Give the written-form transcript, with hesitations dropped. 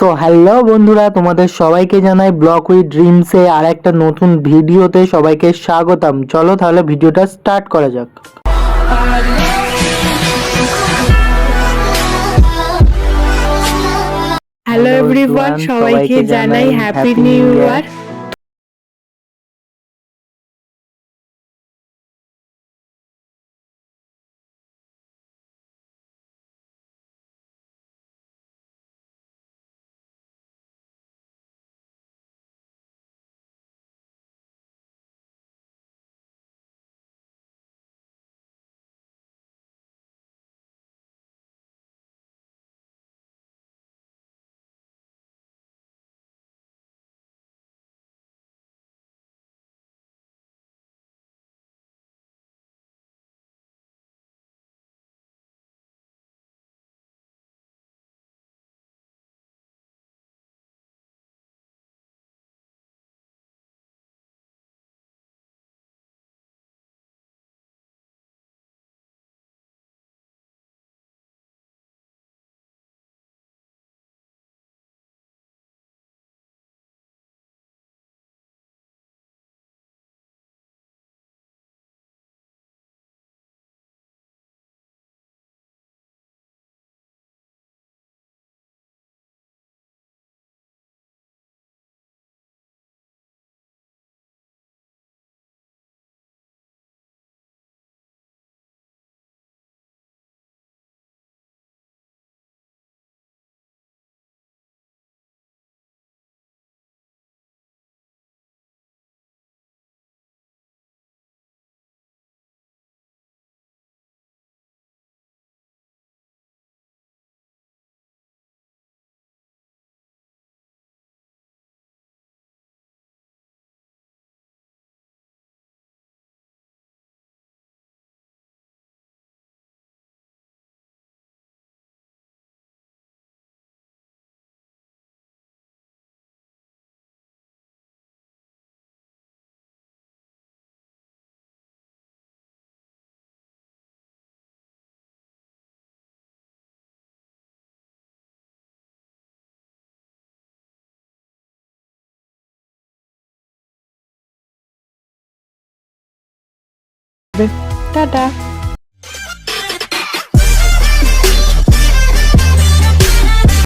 So hello বন্ধুরা, তোমাদের সবাইকে জানাই ব্লগ উইথ ড্রিমসে আর একটা নতুন ভিডিওতে সবাইকে স্বাগতম। চলো তাহলে ভিডিওটা স্টার্ট করা যাক। হ্যালো এভরিওয়ান, সবাইকে জানাই হ্যাপি নিউ ইয়ার। টাটা।